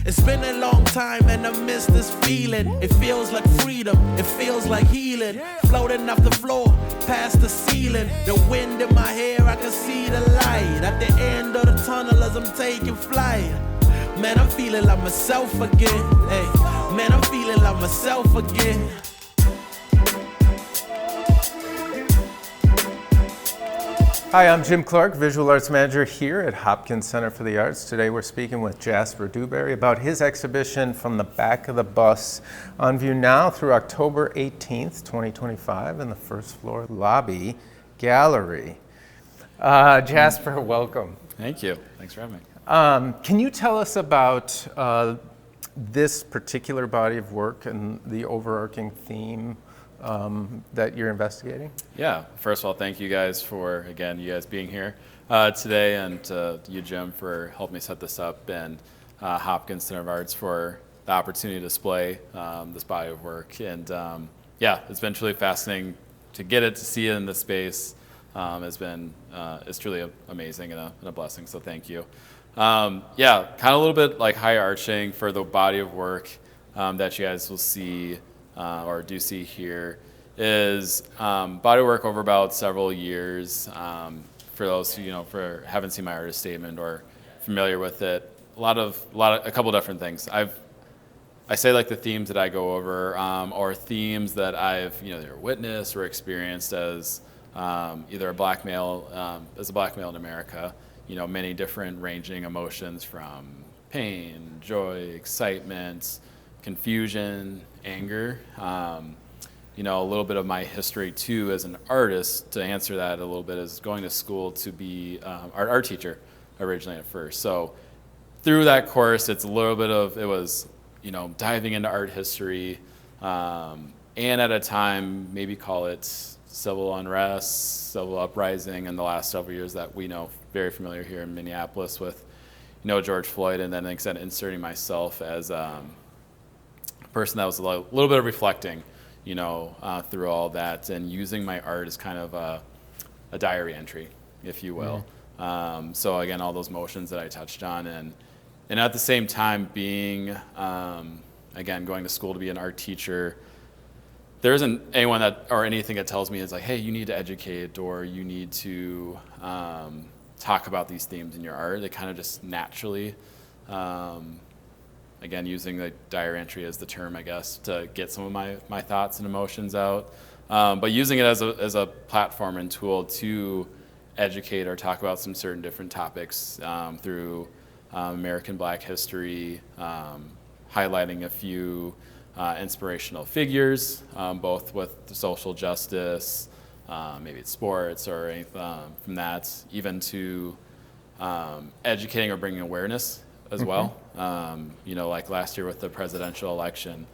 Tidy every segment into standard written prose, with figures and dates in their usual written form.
It's been a long time and I miss this feeling. It feels like freedom, it feels like healing. Floating off the floor, past the ceiling. The wind in my hair, I can see the light at the end of the tunnel as I'm taking flight. Man, I'm feeling like myself again. Hey, man, I'm feeling like myself again. Hi, I'm Jim Clark, Visual Arts Manager here at Hopkins Center for the Arts. Today we're speaking with Jasper Duberry about his exhibition From the Back of the Bus, on view now through October 18th, 2025 in the first floor lobby gallery. Jasper, welcome. Thank you. Thanks for having me. Can you tell us about this particular body of work and the overarching theme that you're investigating? Yeah, first of all, thank you guys for, again, you guys being here today, and you, Jim, for helping me set this up, and Hopkins Center of Arts for the opportunity to display this body of work. And yeah, it's been truly fascinating to get it, to see it in this space. It's truly amazing and a blessing, so thank you. Yeah, kind of a little bit like high arching for the body of work that you guys will see or do see here is body work over about several years. For those who haven't seen my artist statement or familiar with it, a couple different things. I say like the themes that I go over are themes that I've either witnessed or experienced as either a black male in America. Many different ranging emotions from pain, joy, excitement, confusion, anger. A little bit of my history too as an artist, to answer that a little bit, is going to school to be art teacher originally at first. So through that course, it was diving into art history, and at a time, maybe call it civil unrest, civil uprising in the last several years that we know very familiar here in Minneapolis with George Floyd, and then like I said, inserting myself as person that was a little bit of reflecting, through all that, and using my art as kind of a diary entry, if you will. Mm-hmm. So again, all those motions that I touched on, and at the same time being, again, going to school to be an art teacher, there isn't anyone or anything that tells me is like, hey, you need to educate or you need to talk about these themes in your art. They kind of just naturally, again, using the diary entry as the term, I guess, to get some of my thoughts and emotions out, but using it as a platform and tool to educate or talk about some certain different topics through American Black history, highlighting a few inspirational figures, both with social justice, maybe it's sports or anything from that, even to educating or bringing awareness as well. Like last year with the presidential election,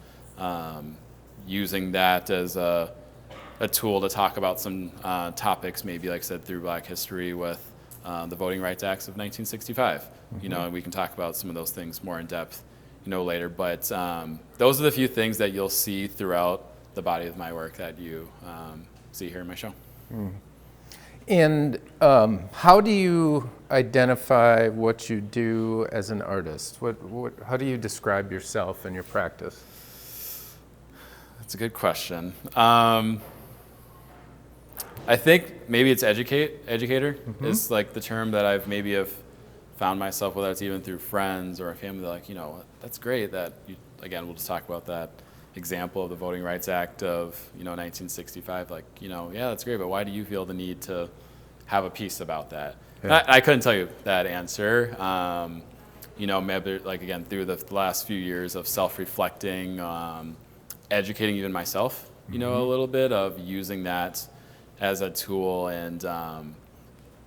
using that as a tool to talk about some topics, maybe like I said, through Black history with the Voting Rights Acts of 1965. And we can talk about some of those things more in depth, later. But those are the few things that you'll see throughout the body of my work that you see here in my show. Mm. And how do you identify what you do as an artist? How do you describe yourself and your practice? That's a good question. I think maybe it's educator is like the term that I've maybe found myself, whether it's even through friends or a family, like, that's great that you, again, we'll just talk about that example of the Voting Rights Act of 1965, like, yeah, that's great, but why do you feel the need to have a piece about that? Yeah. I couldn't tell you that answer. Maybe like, again, through the last few years of self-reflecting, educating even myself, a little bit of using that as a tool, and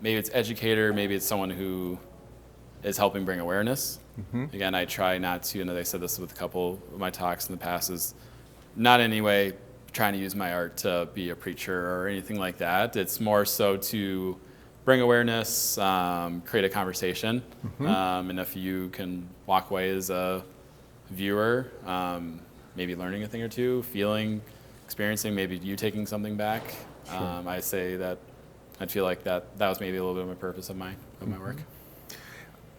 maybe it's educator, maybe it's someone who is helping bring awareness. Again, I try not to, and I said this with a couple of my talks in the past, is not in any way trying to use my art to be a preacher or anything like that. It's more so to bring awareness, create a conversation, and if you can walk away as a viewer, maybe learning a thing or two, feeling, experiencing, maybe you taking something back. Sure. I say that I feel like that was maybe a little bit of my purpose of my work.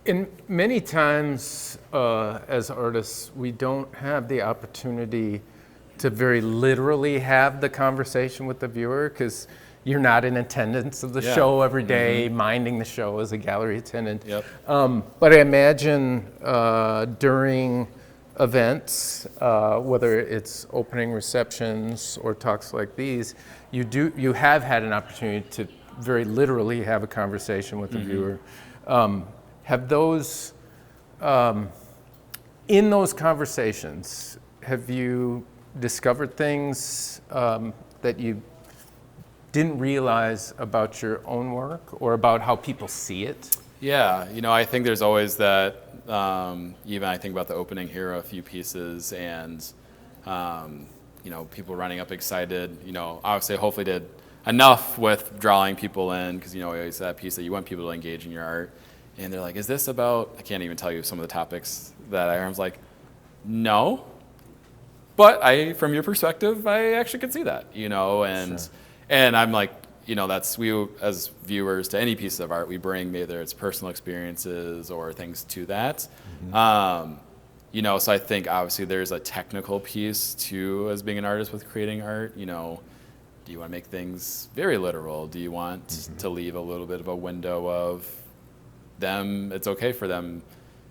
In many times, as artists, we don't have the opportunity to very literally have the conversation with the viewer because you're not in attendance of the show every day, minding the show as a gallery attendant. Yep. But I imagine during events, whether it's opening receptions or talks like these, you have had an opportunity to very literally have a conversation with the viewer. Have those, in those conversations, have you discovered things that you didn't realize about your own work or about how people see it? Yeah, I think there's always that, even I think about the opening here, a few pieces, and, people running up excited, obviously hopefully did enough with drawing people in, because, always that piece that you want people to engage in your art. And they're like, is this about, I can't even tell you some of the topics that I was like, no, but from your perspective, I actually could see that, and Sure. and I'm like, that's, we as viewers to any piece of art, we bring whether it's personal experiences or things to that. So I think obviously there's a technical piece too as being an artist with creating art. Do you want to make things very literal? Do you want to leave a little bit of a window of them? It's okay for them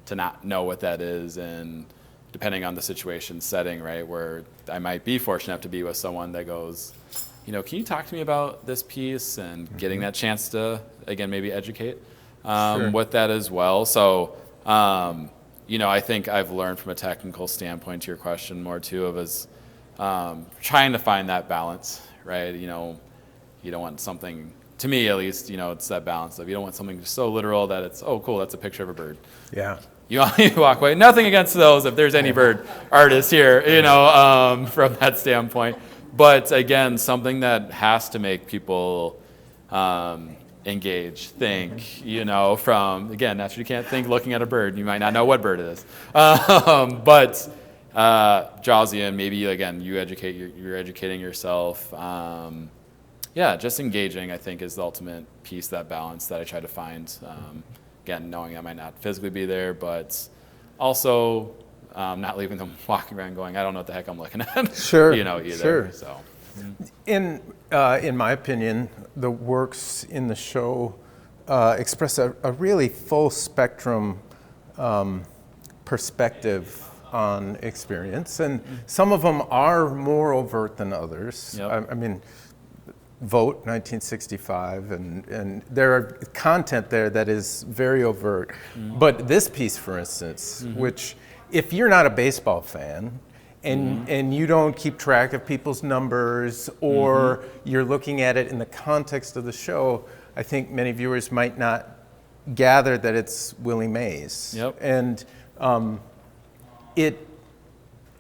to not know what that is, and depending on the situation setting, right, where I might be fortunate enough to be with someone that goes, can you talk to me about this piece, and getting that chance to, again, maybe educate Sure. with that as well. So, I think I've learned from a technical standpoint to your question more too of is trying to find that balance, right? You don't want something, to me at least, it's that balance of you don't want something so literal that it's, oh, cool, that's a picture of a bird. Yeah. You walk away. Nothing against those if there's any bird artists here, from that standpoint. But again, something that has to make people engage, think, from, again, naturally you can't think looking at a bird. You might not know what bird it is. But draws you in. Maybe, again, you're educating yourself. Just engaging, I think, is the ultimate piece, that balance that I try to find. Again, knowing I might not physically be there, but also not leaving them walking around going, I don't know what the heck I'm looking at. Sure. Either. Sure. So. In my opinion, the works in the show express a really full spectrum perspective on experience, and some of them are more overt than others. Yep. I mean, Vote 1965, and there are content there that is very overt. But this piece, for instance, which if you're not a baseball fan and you don't keep track of people's numbers, or you're looking at it in the context of the show, I think many viewers might not gather that it's Willie Mays. Yep. And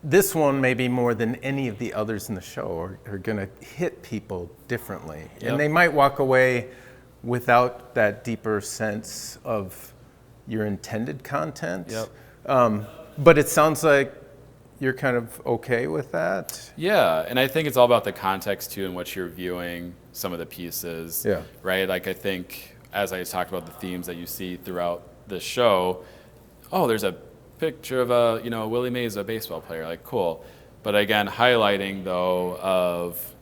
this one, maybe more than any of the others in the show, are going to hit people differently. Yep. And they might walk away without that deeper sense of your intended content. Yep. But it sounds like you're kind of okay with that. Yeah, and I think it's all about the context too, and what you're viewing some of the pieces. Yeah. Right. Like I think, as I talked about the themes that you see throughout the show, there's a picture of Willie Mays, a baseball player. Like, cool. But again, highlighting though of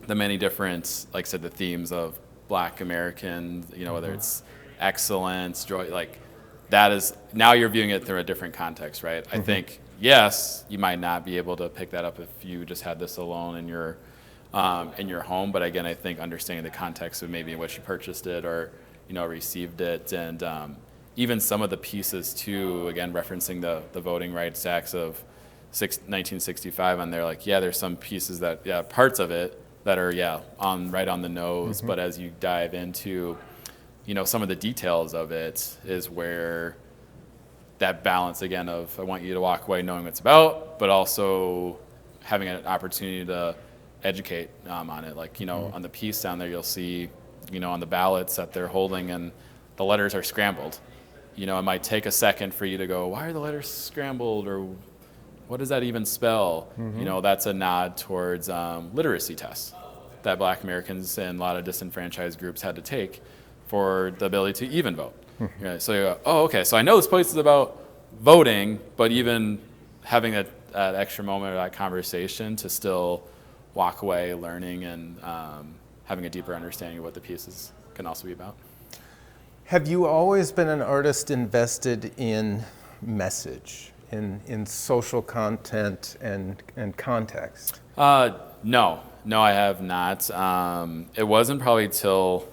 the many different, like I said, the themes of Black Americans. Whether it's excellence, joy, like that is, now you're viewing it through a different context, right? I think, yes, you might not be able to pick that up if you just had this alone in your home. But again, I think understanding the context of maybe in which you purchased it or, received it, and even some of the pieces too, again, referencing the Voting Rights Acts of 1965 on there, like, there's some pieces that, parts of it that are, right on the nose. But as you dive into, some of the details of it is where that balance, again, of I want you to walk away knowing what it's about, but also having an opportunity to educate on it. Like, on the piece down there, you'll see, on the ballots that they're holding, and the letters are scrambled. It might take a second for you to go, why are the letters scrambled, or what does that even spell? That's a nod towards literacy tests that Black Americans and a lot of disenfranchised groups had to take for the ability to even vote. So you go, oh, okay, so I know this place is about voting, but even having that extra moment or that conversation to still walk away learning and having a deeper understanding of what the pieces can also be about. Have you always been an artist invested in message, in social content and context? No, I have not. It wasn't probably till,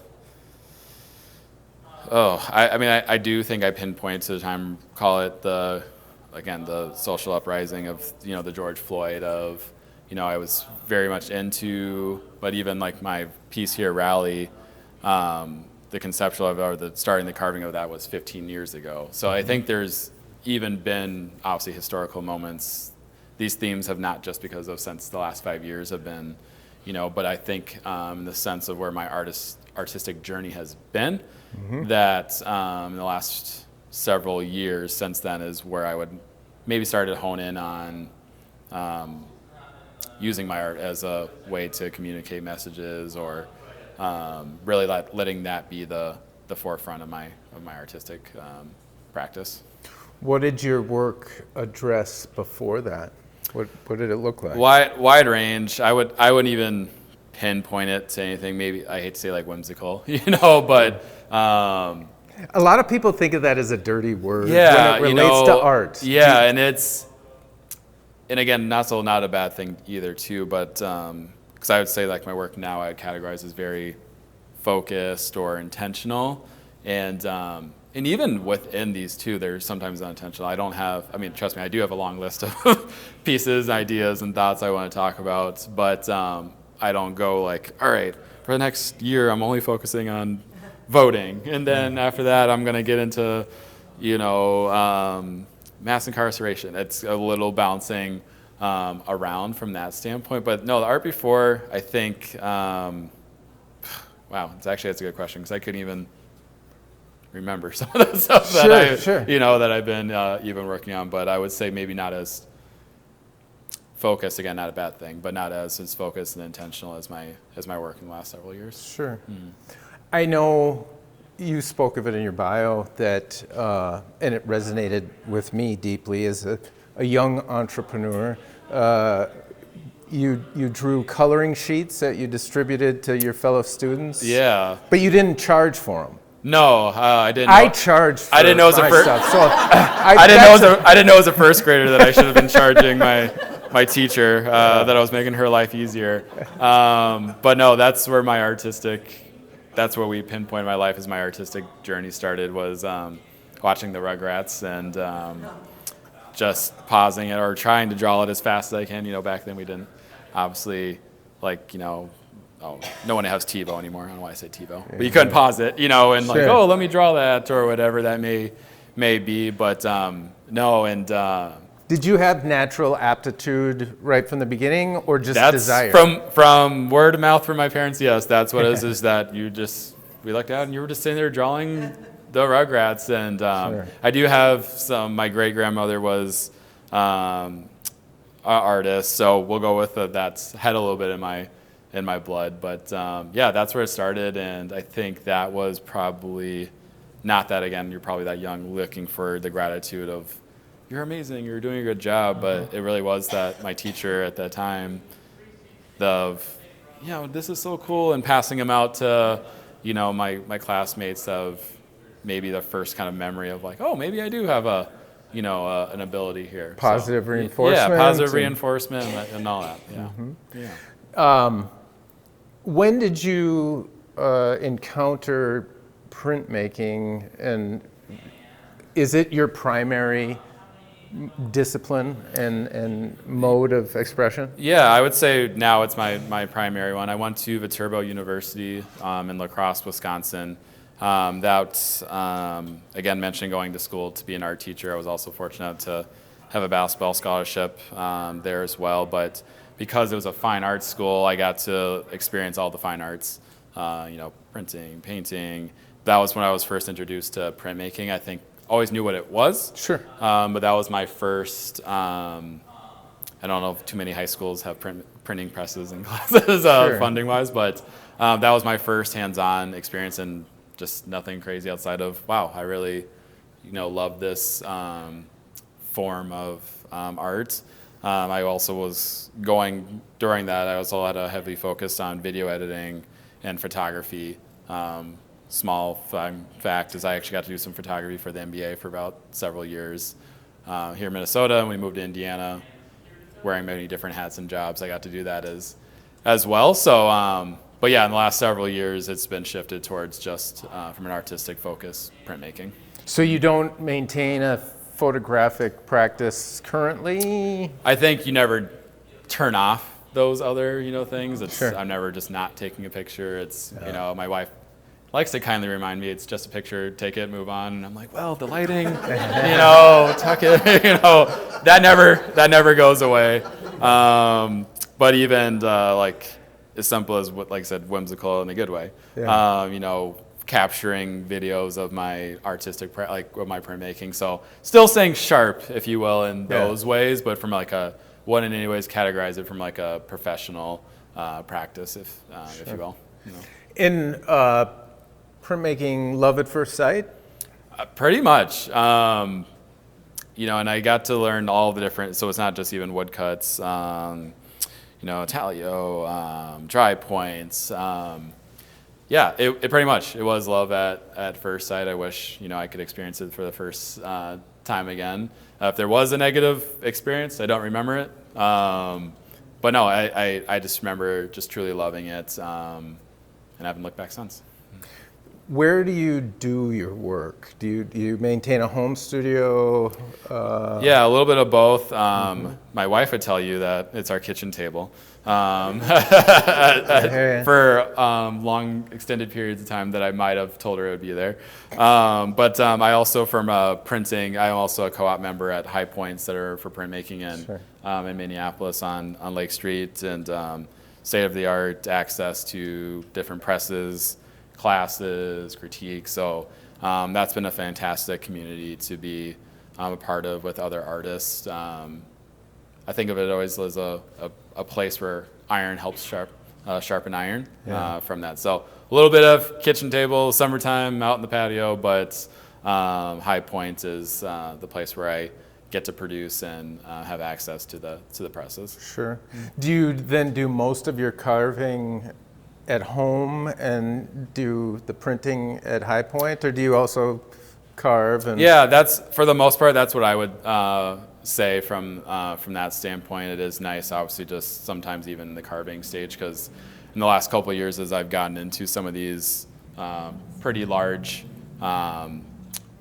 I do think I pinpointed to the time, call it the social uprising of, the George Floyd of, I was very much into, but even like my piece here, Rally, the conceptual of, or the starting the carving of that was 15 years ago. So I think there's even been obviously historical moments. These themes have not just because of since the last 5 years have been, but I think in the sense of where my artistic journey has been, that in the last several years since then is where I would maybe start to hone in on using my art as a way to communicate messages, or really letting that be the forefront of my artistic practice. What did your work address before that? What did it look like? Wide range. I wouldn't even pinpoint it to anything. Maybe I hate to say like whimsical, but a lot of people think of that as a dirty word when yeah, it relates to art. Yeah, and again, not a bad thing either too. But because I would say like my work now, I would categorize as very focused or intentional, and even within these two, they're sometimes unintentional. I don't have, trust me, I do have a long list of pieces, ideas, and thoughts I want to talk about, but I don't go like, all right, for the next year, I'm only focusing on voting, and then after that, I'm going to get into, mass incarceration. It's a little bouncing around from that standpoint, but no, the art before, I think, wow, that's a good question, because I couldn't even remember some of the stuff that I've been even working on, but I would say maybe not as focused, again, not a bad thing, but not as focused and intentional as my work in the last several years. Sure. I know you spoke of it in your bio that, and it resonated with me deeply as a young entrepreneur. You drew coloring sheets that you distributed to your fellow students. Yeah. But you didn't charge for them. No, I didn't. I charged for I didn't know as a my first. stuff, so I didn't know as a first grader that I should have been charging my teacher that I was making her life easier. But no, that's where that's where we pinpointed my life as my artistic journey started, was watching the Rugrats and just pausing it or trying to draw it as fast as I can. Back then we didn't obviously no one has TiVo anymore. I don't know why I say TiVo, but you couldn't pause it, and like, oh, let me draw that or whatever that may be. But no, and did you have natural aptitude right from the beginning, or just desire? From word of mouth from my parents, yes, that's what it is. Is that we looked out and you were just sitting there drawing the Rugrats, and I do have my great grandmother was an artist, so we'll go with that's had a little bit in my blood, but that's where it started, and I think that was probably not that, again, you're probably that young looking for the gratitude of, you're amazing, you're doing a good job, but it really was that my teacher at that time, this is so cool, and passing them out to, my classmates of maybe the first kind of memory of like, oh, maybe I do have an ability here. Positive reinforcement. Yeah, positive reinforcement and all that, yeah. Mm-hmm. Yeah. When did you encounter printmaking, and is it your primary discipline and mode of expression? Yeah, I would say now it's my primary one. I went to Viterbo University in La Crosse, Wisconsin. Again, mentioning going to school to be an art teacher, I was also fortunate to have a basketball scholarship there as well, but because it was a fine arts school, I got to experience all the fine arts, printing, painting. That was when I was first introduced to printmaking. I think always knew what it was. Sure. But that was my first, I don't know if too many high schools have printing presses and classes funding-wise, but that was my first hands-on experience, and just nothing crazy outside of, wow, I really, love this form of art. I also was during that, I also had a heavy focus on video editing and photography. Small fun fact is I actually got to do some photography for the NBA for about several years here in Minnesota, and we moved to Indiana, wearing many different hats and jobs. I got to do that as well. So, but yeah, in the last several years, it's been shifted towards just from an artistic focus, printmaking. So you don't maintain a photographic practice currently? I think you never turn off those other, things. Sure. I'm never just not taking a picture. It's, my wife likes to kindly remind me it's just a picture, take it, move on. And I'm like, well, the lighting, tuck it, that never goes away. But even like as simple as what, like I said, whimsical in a good way. Yeah. Capturing videos of my artistic, like of my printmaking. So still staying sharp, if you will, in those ways, but from like wouldn't in any ways categorize it from like a professional practice, if you will. In printmaking, love at first sight? Pretty much. And I got to learn all the different, so it's not just even woodcuts, Talio, dry points. Yeah, it pretty much, it was love at first sight. I wish, I could experience it for the first time again. If there was a negative experience, I don't remember it. But no, I just remember just truly loving it, and I haven't looked back since. Where do you do your work? Do you maintain a home studio? Yeah, a little bit of both. My wife would tell you that it's our kitchen table for long extended periods of time that I might have told her it would be there. But I also, from printing, I'm also a co-op member at High Points that are for printmaking in Minneapolis on Lake Street, and state-of-the-art access to different presses, classes, critiques. So that's been a fantastic community to be a part of with other artists. I think of it always as a place where iron helps sharpen iron from that. So a little bit of kitchen table, summertime out in the patio, but High Point is the place where I get to produce and have access to the presses. Sure. Do you then do most of your carving at home and do the printing at High Point, or do you also carve? Yeah, that's for the most part. That's what I would say from that standpoint. It is nice, obviously, just sometimes even in the carving stage, because in the last couple of years, as I've gotten into some of these pretty large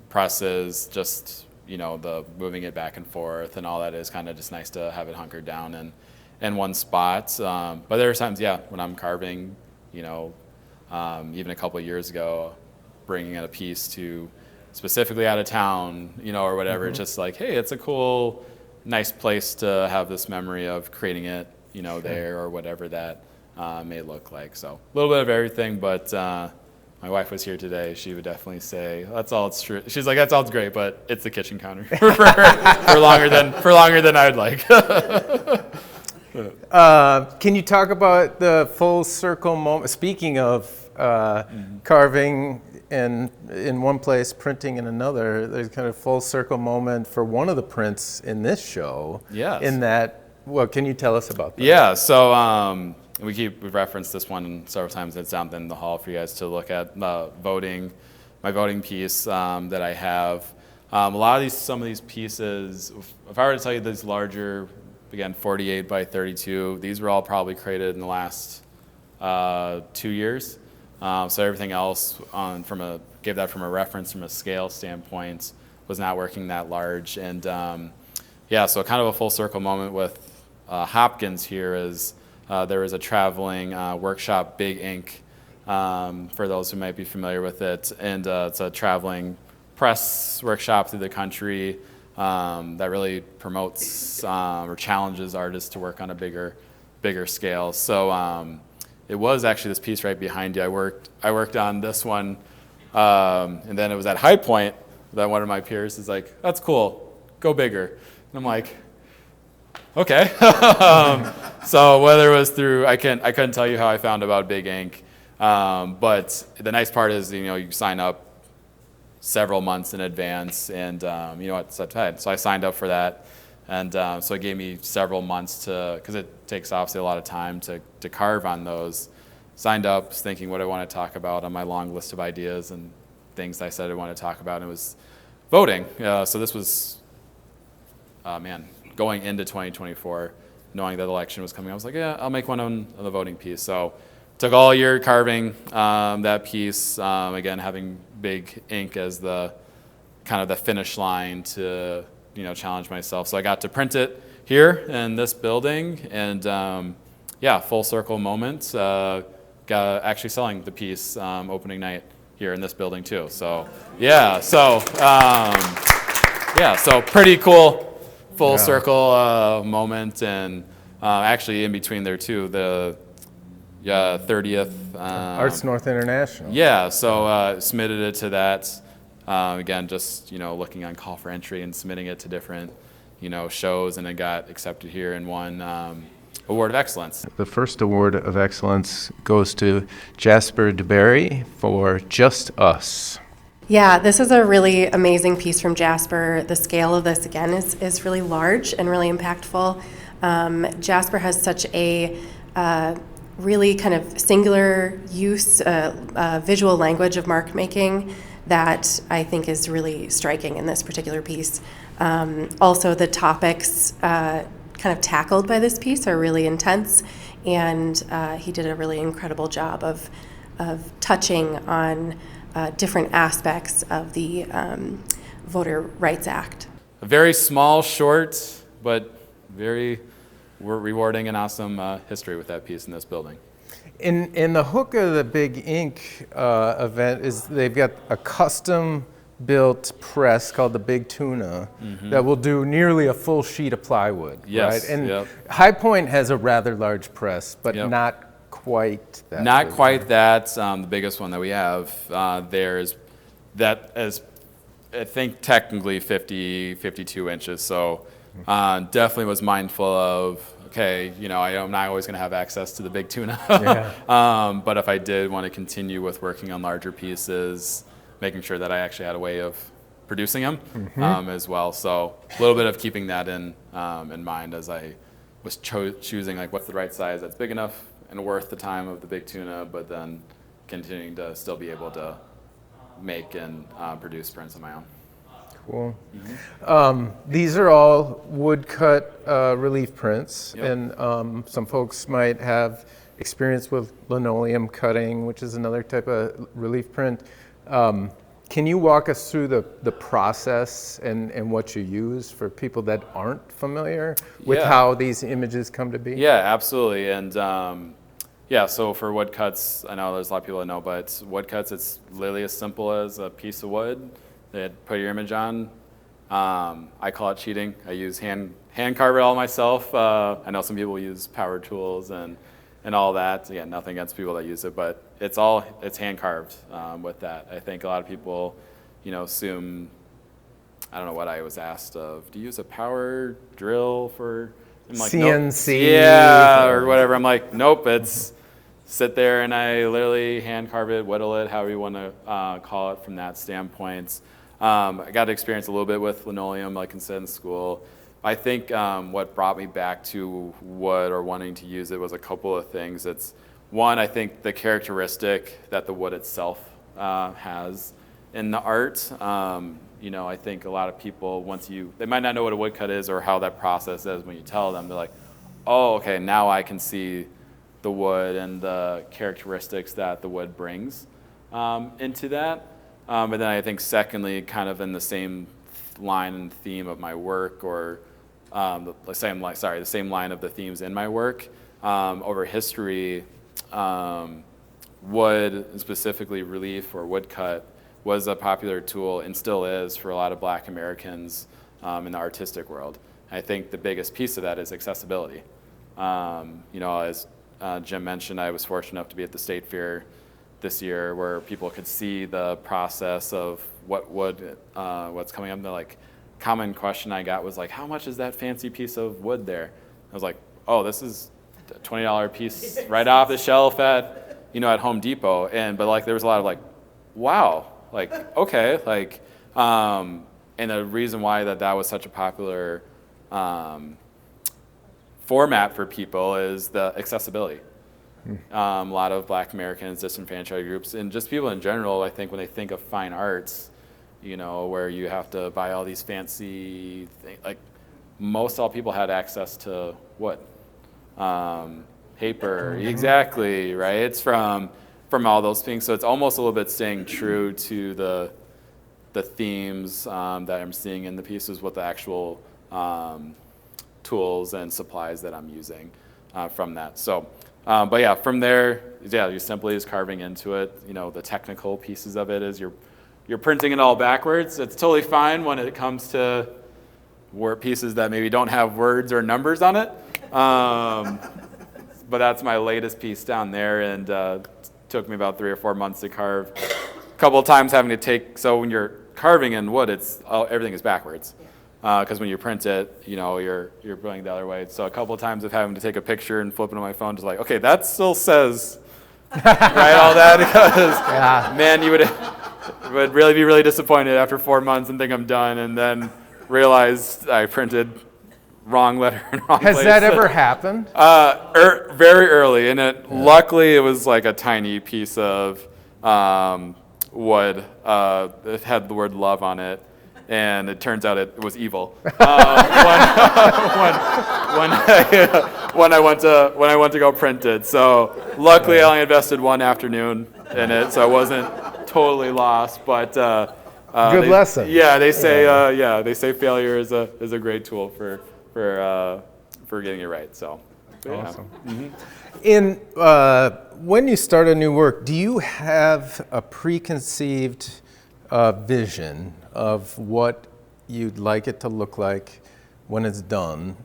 presses, just the moving it back and forth and all that is kind of just nice to have it hunkered down in one spot. But there are times, when I'm carving, even a couple of years ago, bringing in a piece to specifically out of town, or whatever. It's just like, hey, it's a cool, nice place to have this memory of creating it, there, or whatever that may look like. So a little bit of everything, but my wife was here today. She would definitely say, that's all it's true. She's like, that sounds great, but it's the kitchen counter for longer than I'd like. Can you talk about the full circle moment? Speaking of carving in one place, printing in another, there's kind of full circle moment for one of the prints in this show. Yes. In that, what can you tell us about that? Yeah, so we've referenced this one several times. It's down in the hall for you guys to look at my voting piece that I have. Some of these pieces, if I were to tell you these larger, again, 48 by 32, these were all probably created in the last 2 years. So everything else gave that from a reference, from a scale standpoint, was not working that large. And so kind of a full circle moment with Hopkins here is there was a traveling workshop, Big Ink, for those who might be familiar with it. And it's a traveling press workshop through the country that really promotes or challenges artists to work on a bigger scale. So it was actually this piece right behind you. I worked on this one, and then it was at High Point that one of my peers is like, "That's cool, go bigger." And I'm like, "Okay." So whether it was through, I couldn't tell you how I found about Big Ink. But the nice part is, you sign up several months in advance, and you know what, so I signed up for that, and so it gave me several months because it takes obviously a lot of time to carve on those. Signed up thinking what I want to talk about on my long list of ideas and things I said I want to talk about, and it was voting. So this was, going into 2024, knowing that election was coming, I was like, yeah, I'll make one on the voting piece. So took all year carving that piece, again, having big ink as the kind of the finish line to, challenge myself. So I got to print it here in this building, and full circle moment. Got actually selling the piece opening night here in this building too. So so pretty cool full circle moment, and actually in between there too, the 30th Arts North International. So submitted it to that. Again, just looking on call for entry and submitting it to different shows, and it got accepted here and won Award of Excellence. The first Award of Excellence goes to Jasper Duberry for Just Us. Yeah, this is a really amazing piece from Jasper. The scale of this, again, is really large and really impactful. Jasper has such a really kind of singular use, visual language of mark making that I think is really striking in this particular piece. Also, the topics kind of tackled by this piece are really intense, and he did a really incredible job of touching on different aspects of the Voter Rights Act. A very small, short, but very rewarding and awesome history with that piece in this building. In the hook of the Big Ink event is they've got a custom built press called the Big Tuna that will do nearly a full sheet of plywood. Yes. Right? And High Point has a rather large press, but not quite that. Not big. quite that. The biggest one that we have there is that is, I think, technically 52 inches. So definitely was mindful of, okay, I'm not always going to have access to the Big Tuna. But if I did want to continue with working on larger pieces, making sure that I actually had a way of producing them as well. So a little bit of keeping that in mind as I was choosing what's the right size that's big enough and worth the time of the Big Tuna, but then continuing to still be able to make and produce prints on my own. Cool. These are all woodcut relief prints, and some folks might have experience with linoleum cutting, which is another type of relief print. Can you walk us through the process and what you use for people that aren't familiar with how these images come to be? Yeah, absolutely. And so for woodcuts, I know there's a lot of people that know, but woodcuts, it's literally as simple as a piece of wood that put your image on. I call it cheating. I use hand carve it all myself. I know some people use power tools and all that. Again, nothing against people that use it, but it's hand carved with that. I think a lot of people, assume, I don't know what I was asked of, do you use a power drill for CNC? Nope. Or whatever. I'm like, nope, it's sit there and I literally hand carve it, whittle it, however you want to call it from that standpoint. I got to experience a little bit with linoleum, like I said, in school. I think what brought me back to wood or wanting to use it was a couple of things. It's one, I think the characteristic that the wood itself has in the art. I think a lot of people, they might not know what a woodcut is or how that process is. When you tell them, they're like, oh, okay, now I can see the wood and the characteristics that the wood brings into that. But then I think secondly, kind of in the same line and theme of my work, or the same line of the themes in my work, over history, wood, and specifically relief or woodcut, was a popular tool and still is for a lot of Black Americans in the artistic world. I think the biggest piece of that is accessibility. As Jim mentioned, I was fortunate enough to be at the State Fair this year where people could see the process of what's coming up. The common question I got was how much is that fancy piece of wood there? I was like, oh, this is a $20 piece right off the shelf at at Home Depot, but like there was a lot of like, wow, like okay, like, and the reason why that was such a popular format for people is the accessibility. A lot of Black Americans, disenfranchised groups, and just people in general, I think when they think of fine arts, where you have to buy all these fancy things, like most all people had access to what? Paper, exactly, right? It's from all those things. So it's almost a little bit staying true to the themes that I'm seeing in the pieces with the actual tools and supplies that I'm using from that. So, but yeah, from there, you simply is carving into it. The technical pieces of it is you're printing it all backwards. It's totally fine when it comes to word pieces that maybe don't have words or numbers on it. But that's my latest piece down there, and took me about 3 or 4 months to carve. A couple of times having to take, so when you're carving in wood, everything is backwards. Because when you print it, you're going the other way. So a couple of times of having to take a picture and flip it on my phone, just like, okay, that still says, right, all that, because, man, you would really be really disappointed after 4 months and think I'm done, and then realize I printed wrong letter in wrong place. Has that ever happened? Very early, and luckily it was like a tiny piece of wood. It had the word love on it, and it turns out it was evil. When I went to go print it, so luckily I only invested one afternoon in it, so I wasn't totally lost. But good lesson. Yeah, they say failure is a great tool for getting it right. So awesome. When you start a new work, do you have a preconceived vision of what you'd like it to look like when it's done?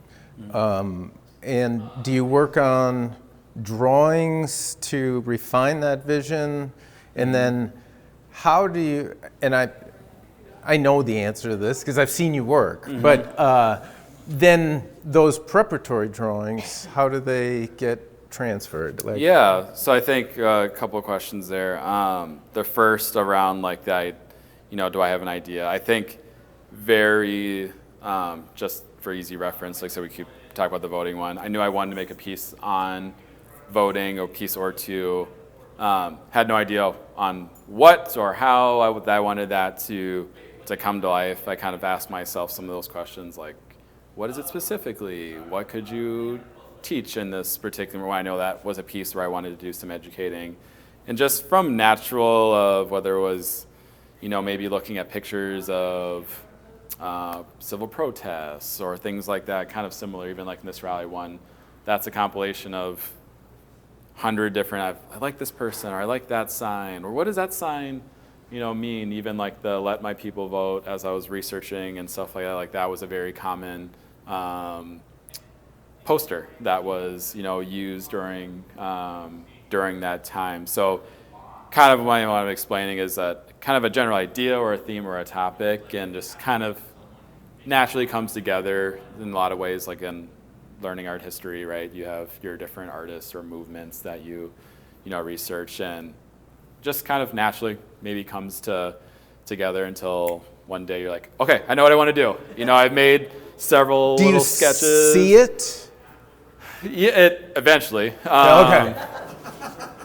And do you work on drawings to refine that vision? And then how do you, and I know the answer to this because I've seen you work, but then those preparatory drawings, how do they get transferred? So I think a couple of questions there. The first around like that, do I have an idea? I think very, just for easy reference, like so we keep talking about the voting one, I knew I wanted to make a piece on voting, a piece or two. Had no idea on what or how I wanted that to come to life. I kind of asked myself some of those questions like, what is it specifically? What could you teach in this particular one? I know that was a piece where I wanted to do some educating. And just from natural of whether it was, maybe looking at pictures of civil protests or things like that, kind of similar, even like in this rally one, that's a compilation of 100 different, I like this person, or I like that sign, or what does that sign, mean? Even like the Let My People Vote, as I was researching and stuff like that was a very common poster that was, used during that time. So kind of what I'm explaining is that kind of a general idea or a theme or a topic, and just kind of naturally comes together in a lot of ways, like in learning art history, right? You have your different artists or movements that you research, and just kind of naturally maybe comes together until one day you're like, okay, I know what I want to do. I've made several little sketches. Do you see it? Yeah, eventually. Okay.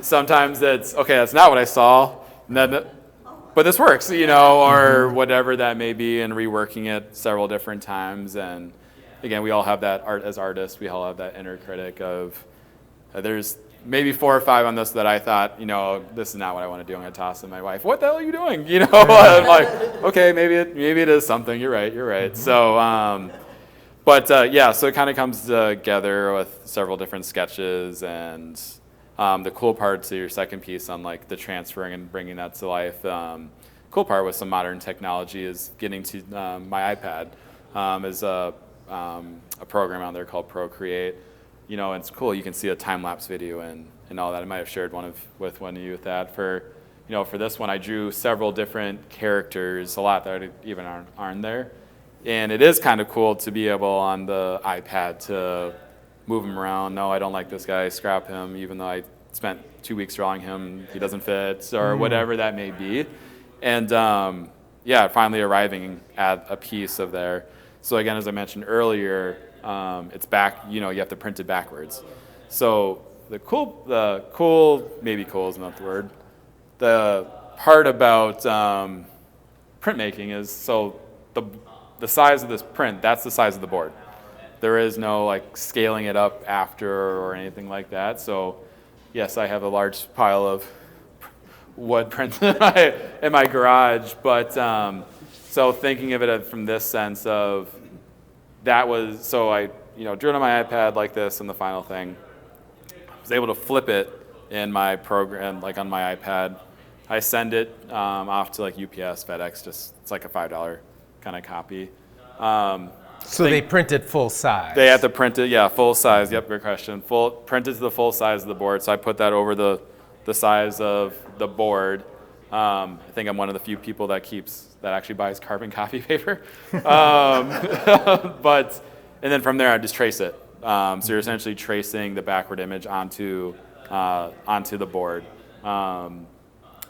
Sometimes it's, okay, that's not what I saw, and then, but this works, or whatever that may be, and reworking it several different times. And again, we all have that as artists, we all have that inner critic of, there's maybe 4 or 5 on this that I thought, this is not what I want to do. I'm going to toss to my wife. What the hell are you doing? I'm like, okay, maybe it is something. You're right. So, so it kind of comes together with several different sketches, and the cool part to your second piece on like the transferring and bringing that to life. Cool part with some modern technology is getting to my iPad is a program out there called Procreate. It's cool. You can see a time-lapse video and all that. I might have shared with one of you with that. For this one, I drew several different characters, a lot that even aren't there. And it is kind of cool to be able on the iPad to move them around. No, I don't like this guy, scrap him, even though I spent 2 weeks drawing him, he doesn't fit, or whatever that may be. And finally arriving at a piece of there. So again, as I mentioned earlier, it's back, you have to print it backwards. So maybe cool is not the word. The part about printmaking is, so the size of this print, that's the size of the board. There is no like scaling it up after or anything like that. So yes, I have a large pile of wood prints in my garage, but so thinking of it from this sense of that was, so I drew it on my iPad like this, and the final thing, I was able to flip it in my program, like on my iPad. I send it off to like UPS, FedEx, it's like a $5 kind of copy. So they print it full size? They have to print it, full size. Yep, great question. Print it to the full size of the board. So I put that over the size of the board. I think I'm one of the few people that actually buys carbon copy paper. And then from there I just trace it. So you're essentially tracing the backward image onto the board. And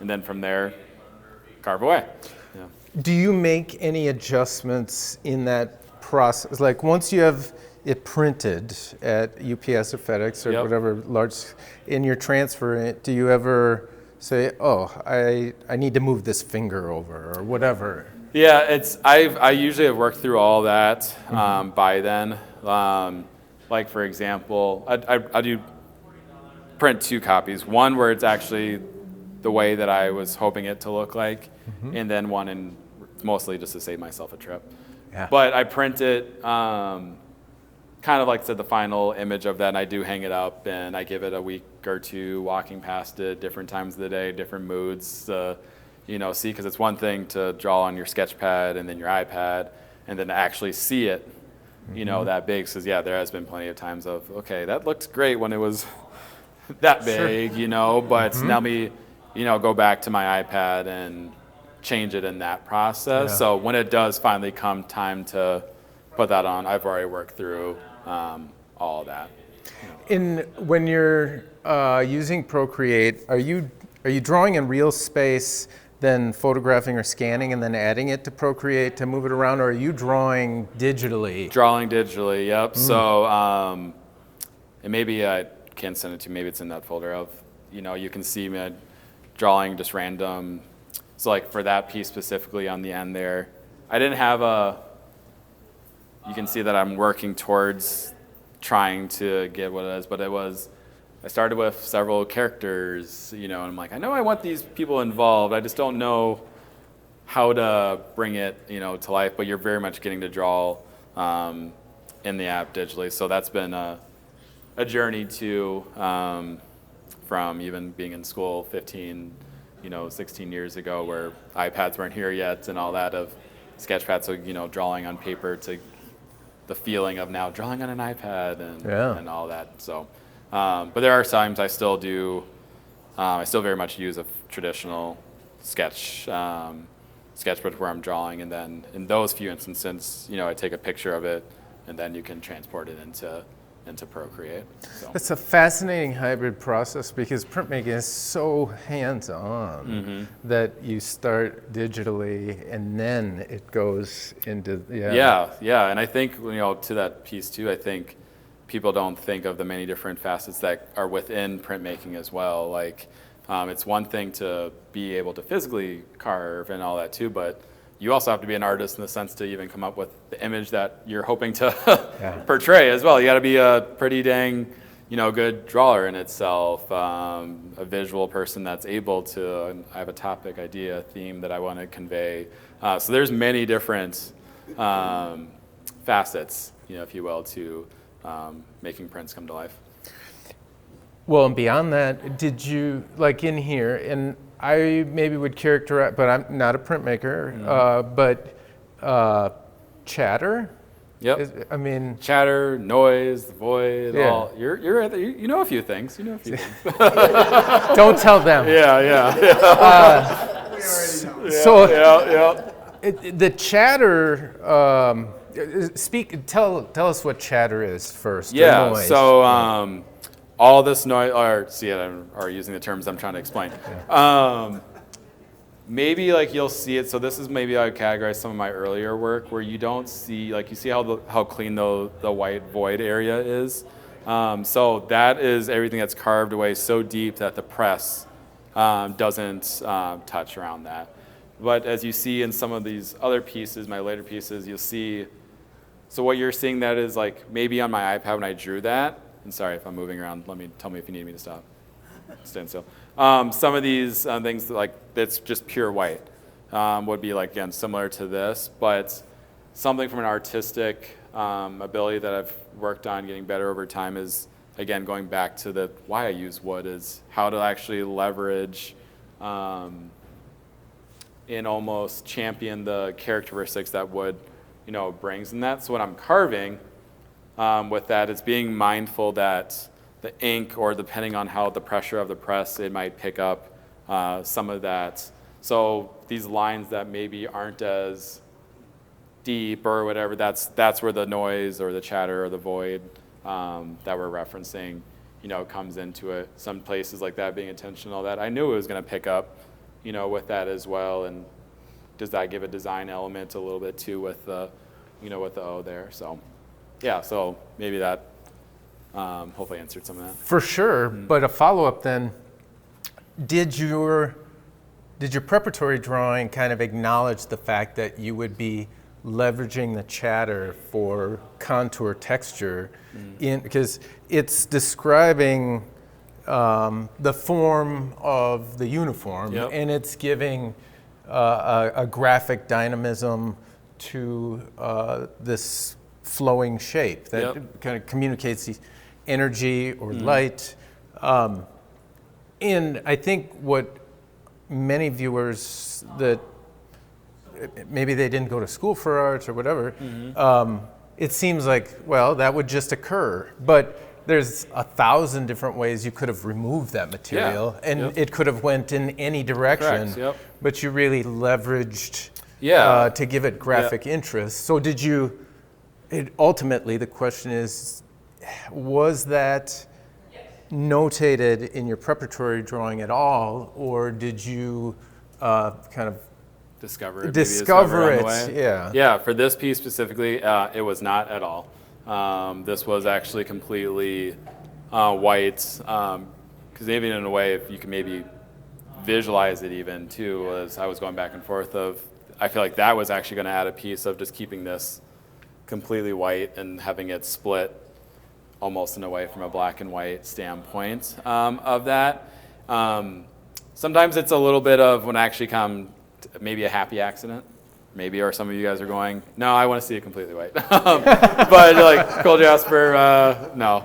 then from there, carve away. Yeah. Do you make any adjustments in that process? Like once you have it printed at UPS or FedEx or whatever large, and you're transferring it, do you ever say, oh, I need to move this finger over or whatever? Yeah, I usually have worked through all that by then. Like for example, I do print 2 copies. One where it's actually the way that I was hoping it to look like, and then one mostly just to save myself a trip. Yeah. But I print it kind of like the final image of that, and I do hang it up, and I give it a week or 2 walking past it, different times of the day, different moods, see, because it's one thing to draw on your sketch pad and then your iPad, and then to actually see it, that big. Because there has been plenty of times of, okay, that looks great when it was that big, but now me, go back to my iPad and change it in that process. Yeah. So when it does finally come time to put that on, I've already worked through all of that. When you're using Procreate, are you drawing in real space, then photographing or scanning, and then adding it to Procreate to move it around, or are you drawing digitally? Drawing digitally, yep. So, and maybe I can send it to you. Maybe it's in that folder of, you can see me drawing just random. So like for that piece specifically on the end there, I didn't have you can see that I'm working towards trying to get what it is, but I started with several characters, and I'm like, I know I want these people involved, I just don't know how to bring it, to life, but you're very much getting to draw in the app digitally. So that's been a journey too, from even being in school 16 years ago, where iPads weren't here yet and all that, of Sketchpad, so drawing on paper, to the feeling of now drawing on an iPad and all that. So, but there are times I still do. I still very much use a traditional sketchbook where I'm drawing, and then in those few instances, I take a picture of it, and then you can transport it into Procreate. So. It's a fascinating hybrid process because printmaking is so hands-on that you start digitally and then it goes into and I think to that piece too, I think people don't think of the many different facets that are within printmaking as well. Like it's one thing to be able to physically carve and all that too, but you also have to be an artist in the sense to even come up with the image that you're hoping to portray as well. You got to be a pretty dang, good drawer in itself, a visual person that's able to. I have a topic, idea, theme that I want to convey. So there's many different facets, if you will, to making prints come to life. Well, and beyond that, did you, like in here, and I maybe would characterize, but I'm not a printmaker, but chatter? Yep. I mean, chatter, noise, void, all. You know a few things. Don't tell them. The chatter. Tell us what chatter is first. Yeah. Noise. So all this noise, or using the terms I'm trying to explain. Maybe like you'll see it. So this is maybe I would categorize some of my earlier work where you don't see, like you see how clean the white void area is. So that is everything that's carved away so deep that the press doesn't touch around that. But as you see in some of these other pieces, my later pieces, you'll see, so what you're seeing that is like maybe on my iPad when I drew that, and sorry if I'm moving around, tell me if you need me to stop. Stand still. Some of these things like that's just pure white would be like, again, similar to this, but something from an artistic ability that I've worked on getting better over time is, again, going back to why I use wood is how to actually leverage and almost champion the characteristics that wood, brings. And that's what I'm carving with that. It's being mindful that the ink, or depending on how the pressure of the press, it might pick up some of that. So these lines that maybe aren't as deep or whatever, that's where the noise or the chatter or the void that we're referencing, comes into it. Some places like that being intentional that I knew it was going to pick up, with that as well. And does that give a design element a little bit too with the, with the O there? So, yeah. So maybe that hopefully answered some of that. For sure. But a follow-up then: did your preparatory drawing kind of acknowledge the fact that you would be leveraging the chatter for contour texture because it's describing the form of the uniform, and it's giving a graphic dynamism to this flowing shape that kind of communicates the energy or light. And I think what many viewers that maybe they didn't go to school for art or whatever, it seems like, well, that would just occur. But there's 1,000 different ways you could have removed that material, and it could have went in any direction. Correct, but you really leveraged to give it graphic interest. So did you, ultimately the question is, was that notated in your preparatory drawing at all, or did you kind of discover it? Discover it, yeah. Yeah, for this piece specifically, it was not at all. This was actually completely white, because even in a way, if you can maybe visualize it even too, as I was going back and forth of, I feel like that was actually going to add a piece of just keeping this completely white and having it split almost in a way from a black and white standpoint of that. Sometimes it's a little bit of when I actually come, maybe a happy accident, maybe, or some of you guys are going, no, I want to see it completely white. But like, Cole Jasper, no,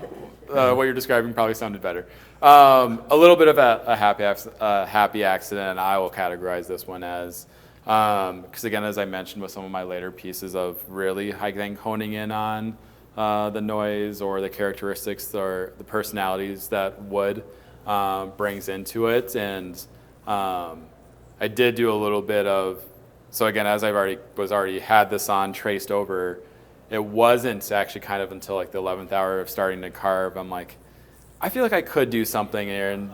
what you're describing probably sounded better. A little bit of a happy accident, I will categorize this one as, because again, as I mentioned with some of my later pieces of really, I think, honing in on the noise or the characteristics or the personalities that wood brings into it. And I did do a little bit of, so again, as I've already had this on traced over, it wasn't actually kind of until like the 11th hour of starting to carve, I'm like, I feel like I could do something here. And,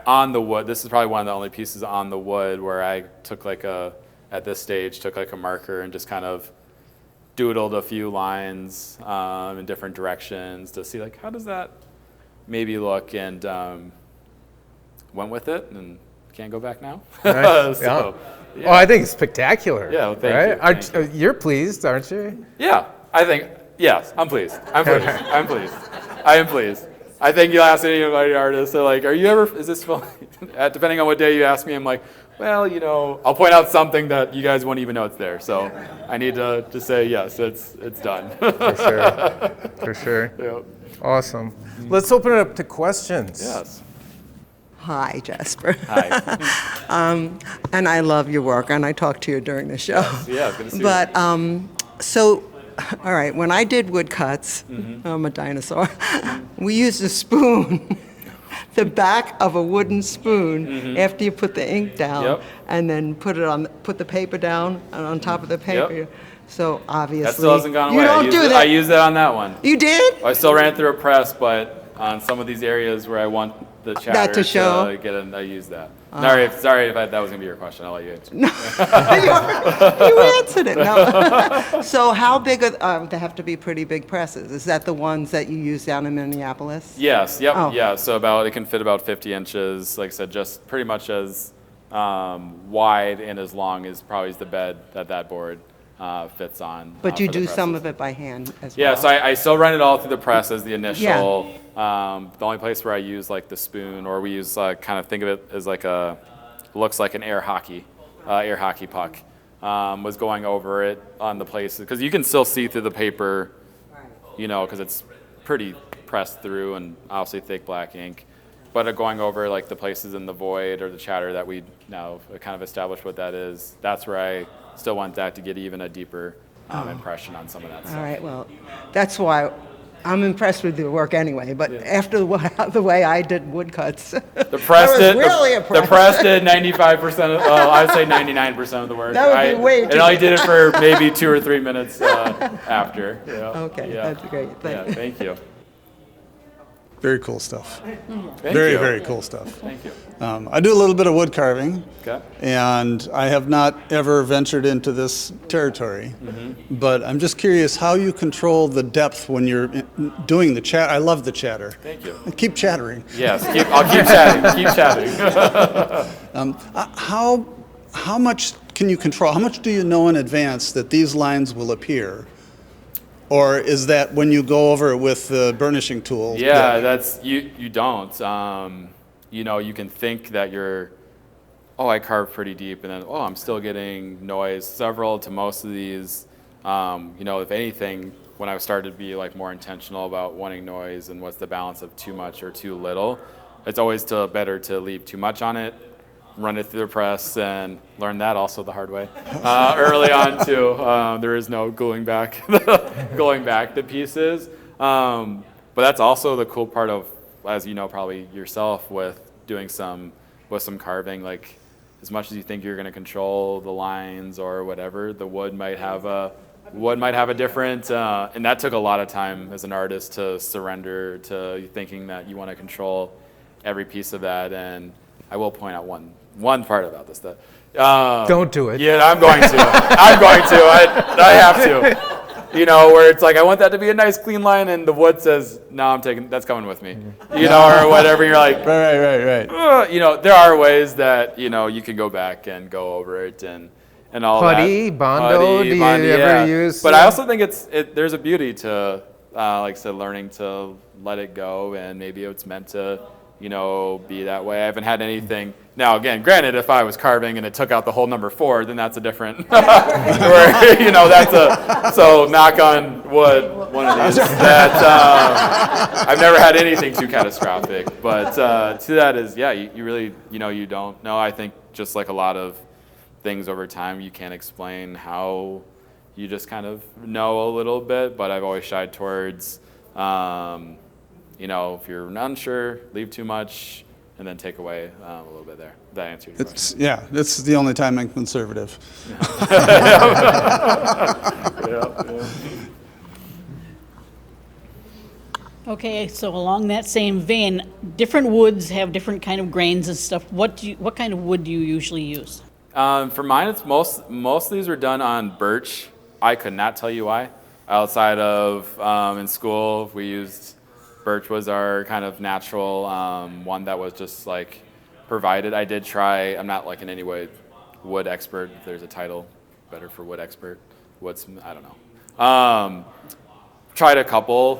on the wood, this is probably one of the only pieces on the wood where I took at this stage, took a marker and just kind of doodled a few lines in different directions to see like, how does that maybe look, and went with it and can't go back now. Nice. So, yeah. Oh, I think it's spectacular. Yeah, well, thank you. You're pleased, aren't you? Yeah, I think, yes, I'm pleased. I'm pleased. I am pleased. I think you'll ask any artist, they're like, is this fun? Depending on what day you ask me, I'm like, well, I'll point out something that you guys won't even know it's there. So I need to just say, yes, it's done. For sure. Yep. Awesome. Let's open it up to questions. Yes. Hi, Jasper. Hi. And I love your work, and I talked to you during the show. Yeah, it's good to see but, you. So, all right, when I did woodcuts, I'm a dinosaur, we used a spoon, the back of a wooden spoon, after you put the ink down, and then put the paper down and on top of the paper. So obviously, That still hasn't gone away. You don't do that. I used it on that one. You did? I still ran it through a press, but on some of these areas where I want the chatter to show? I use that. Sorry if that was going to be your question. I'll let you answer. You answered it. No. So how big are they? Have to be pretty big presses. Is that the ones that you use down in Minneapolis? Yes. Yep. Oh. Yeah. So it can fit about 50 inches. Like I said, just pretty much as wide and as long as probably is the bed that board fits on. But you for the do some presses. of it by hand as Yeah, well? so I still run it all through the press as the initial. The only place where I use like the spoon, or we use kind of think of it as like looks like an air hockey puck, was going over it on the places, because you can still see through the paper, because it's pretty pressed through and obviously thick black ink. But going over like the places in the void or the chatter that we now kind of established what that is, that's where I still want that to get even a deeper impression on some of that stuff. All right, well, that's why I'm impressed with your work anyway, but after the way I did woodcuts, The press I was really impressed. The press did 95% of, I'd say 99% of the work. That would be way And too I did it for maybe 2 or 3 minutes after. Yeah. Okay, Yeah. that's great. Yeah, thank you. Very cool stuff. Thank Very, you. very cool stuff. Thank you. I do a little bit of wood carving, Okay. and I have not ever ventured into this territory. But I'm just curious how you control the depth when you're doing the chat. I love the chatter. Thank you. Keep chattering. Yes, I'll keep chatting. Keep chatting. How much can you control? How much do you know in advance that these lines will appear? Or is that when you go over it with the burnishing tool? Yeah, that's you don't. You can think that I carved pretty deep, and then I'm still getting noise. Several to most of these, if anything, when I started to be like more intentional about wanting noise and what's the balance of too much or too little, it's always better to leave too much on it, run it through the press, and learn that also the hard way early on too. There is no going back the pieces. But that's also the cool part of, as you know probably yourself, with doing some carving. Like, as much as you think you're going to control the lines or whatever, the wood might have a different. And that took a lot of time as an artist to surrender to thinking that you want to control every piece of that. And I will point out one part about this. Don't do it. Yeah, I'm going to. I have to. Where it's like, I want that to be a nice clean line, and the wood says, no, that's coming with me. Or whatever. You're like, Right. there are ways that, you can go back and go over it and all Putty, that. Bondo, do you ever use? But I also think there's a beauty to, like I said, learning to let it go, and maybe it's meant to, be that way. I haven't had anything. Now, again, granted, if I was carving and it took out the whole number 4, then that's a different, so knock on wood, one of these, that I've never had anything too catastrophic. But to that is, you really, you don't know. I think just like a lot of things over time, you can't explain how, you just kind of know a little bit, but I've always shied towards, if you're unsure, leave too much, and then take away a little bit there. That answered your question. It's the only time I'm conservative. Okay, so along that same vein, different woods have different kind of grains and stuff. What kind of wood do you usually use? For mine, it's most of these were done on birch. I could not tell you why. Outside of in school, we used birch was our kind of natural one that was just like provided. I did try. I'm not like in any way wood expert. If there's a title better for wood expert, I don't know. Tried a couple,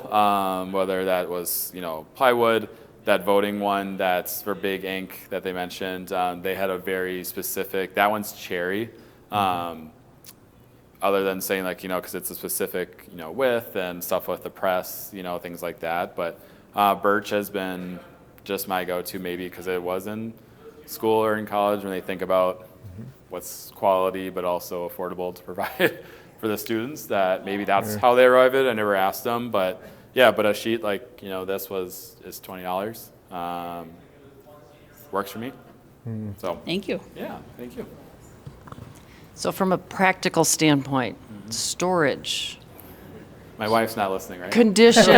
whether that was plywood. That voting one that's for big ink that they mentioned, they had a very specific. That one's cherry. Other than saying because it's a specific width and stuff with the press, things like that. But birch has been just my go-to, maybe because it was in school or in college when they think about what's quality but also affordable to provide for the students. That maybe that's how they arrive at it. I never asked them, but but a sheet like this is $20. Works for me. So Thank you. yeah, thank you. So from a practical standpoint, storage, My wife's not listening, right? condition.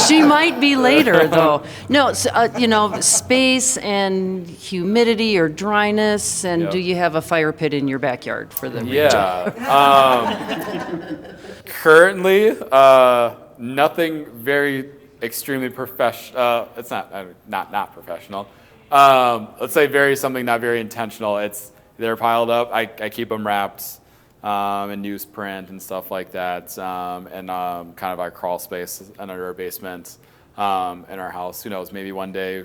She might be later, though. No, space and humidity or dryness, and Yep. do you have a fire pit in your backyard for the Yeah. Currently, nothing very extremely professional. It's not professional. Let's say something not very intentional. They're piled up. I keep them wrapped in newsprint and stuff like that, and kind of our crawl space under our basement in our house. Who knows? Maybe one day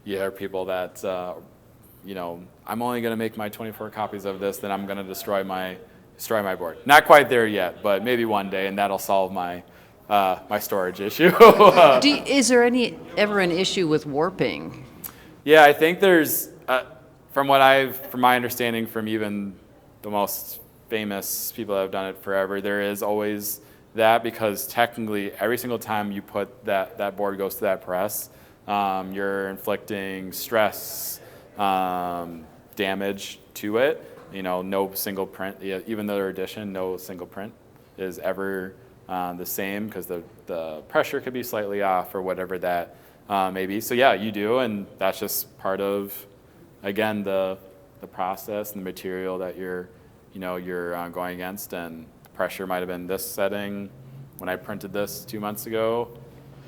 you hear people that I'm only going to make my 24 copies of this, then I'm going to destroy my board. Not quite there yet, but maybe one day, and that'll solve my storage issue. Is there ever an issue with warping? Yeah, I think there's, from my understanding from even the most famous people that have done it forever, there is always that, because technically every single time you put that board goes to that press, you're inflicting stress, damage to it. No single print, even though they're edition, no single print is ever the same, because the pressure could be slightly off or whatever that may be. So yeah, you do, and that's just part of, again, the process and the material that you're going against. And pressure might have been this setting when I printed this 2 months ago.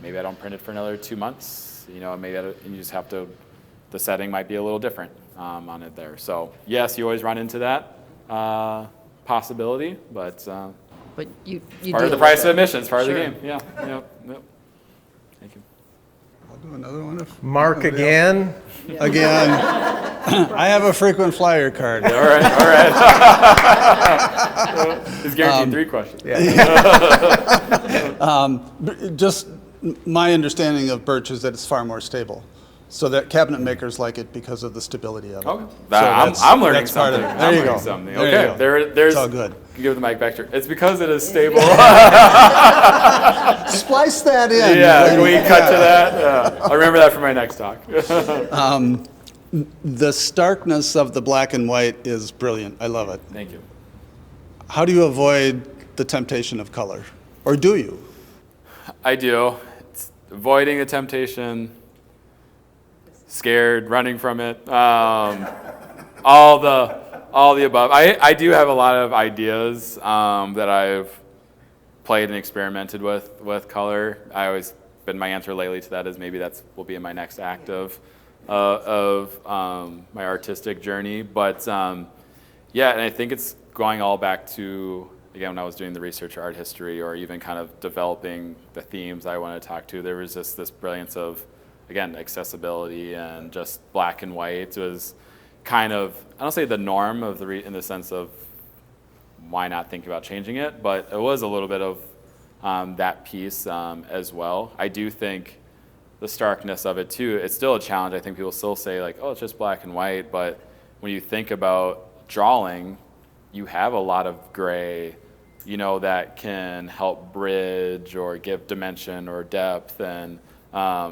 Maybe I don't print it for another 2 months. Maybe you just have to. The setting might be a little different on it there. So yes, you always run into that possibility, but you part of the price of admission. It's part of the game. Yeah. Yep. Thank you. I'll do another one. Mark again. Again. I have a frequent flyer card. All right. It's guaranteed 3 questions. Just my understanding of birch is that it's far more stable. So that cabinet makers like it because of the stability of it. Okay. So I'm learning that's part of something. it. There you go. Something. There you Okay. go. There's. It's all good. Give the mic back to her. It's because it is stable. Splice that in. Yeah, can we cut to that? I'll remember that for my next talk. The starkness of the black and white is brilliant. I love it. Thank you. How do you avoid the temptation of color? Or do you? I do. It's avoiding the temptation, scared, running from it, all the above. I do have a lot of ideas that I've played and experimented with color. My answer lately to that is maybe will be in my next act of my artistic journey. But yeah, and I think it's going all back to, again, when I was doing the research or art history, or even kind of developing the themes I want to talk to, there was just this brilliance of, again, accessibility and just black and white. It was kind of, I don't say the norm of in the sense of why not think about changing it, but it was a little bit of that piece as well. I do think the starkness of it too, it's still a challenge. I think people still say like, oh, it's just black and white, but when you think about drawing, you have a lot of gray, that can help bridge or give dimension or depth. And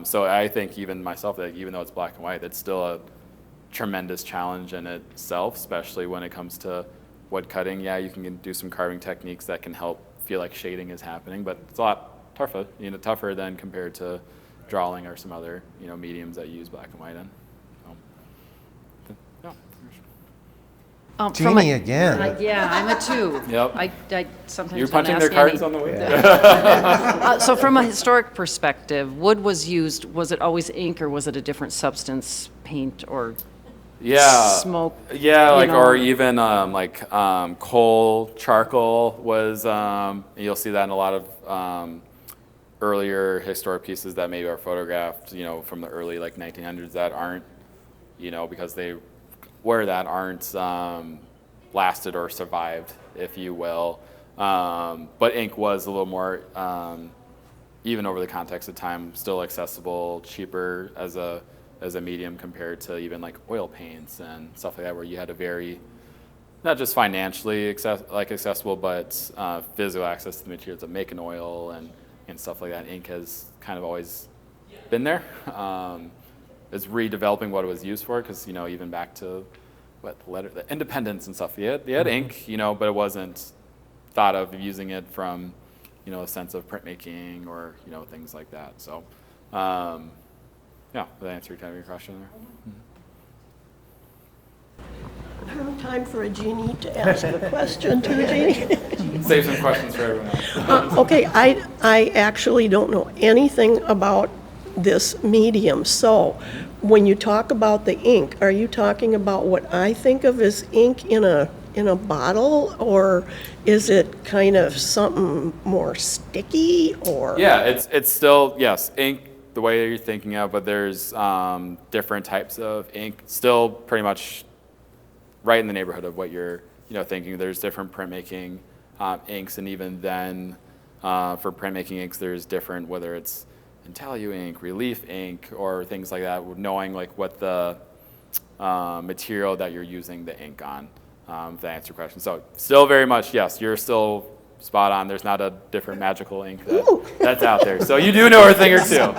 so I think even myself, that even though it's black and white, it's still a tremendous challenge in itself, especially when it comes to wood cutting. Yeah, you can do some carving techniques that can help feel like shading is happening, but it's a lot tougher than compared to drawing or some other mediums that use black and white in. Jeannie again. Yeah, I'm a 2. Yep. I sometimes You're don't punching their ask cards any. on the way. So from a historic perspective, wood was used. Was it always ink, or was it a different substance, paint, or smoke? Yeah, or even coal, charcoal was. You'll see that in a lot of earlier historic pieces that maybe are photographed, from the early 1900s that aren't, because they aren't lasted or survived, if you will. But ink was a little more, even over the context of time, still accessible, cheaper as a medium compared to even oil paints and stuff like that, where you had a very, not just financially accessible, but physical access to the materials of making oil and stuff like that. Ink has kind of always been there. It's redeveloping what it was used for, because even back to the Independence and stuff. They had ink, but it wasn't thought of using it from, a sense of printmaking or, things like that. So, yeah, did that answer kind of your question there? Time for a genie to ask a question to the genie. Save some questions for everyone else. Okay, I actually don't know anything about this medium. So when you talk about the ink, are you talking about what I think of as ink in a bottle, or is it kind of something more sticky, or? Yeah, it's still, yes, ink the way you're thinking of, but there's different types of ink, still pretty much right in the neighborhood of what you're thinking. There's different printmaking inks, and even then for printmaking inks, there's different, whether it's IntelliU ink, Relief ink, or things like that, knowing like what the material that you're using the ink on, if that answers your question. So still very much, yes, you're still spot on. There's not a different magical ink that's out there. So you do know a thing or two.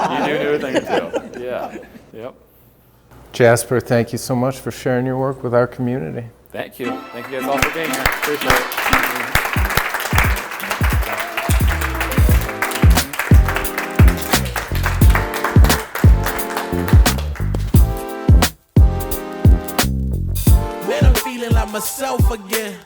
Yeah. Yep. Jasper, thank you so much for sharing your work with our community. Thank you. Thank you guys all for being here. Appreciate it. Man, I'm feeling like myself again.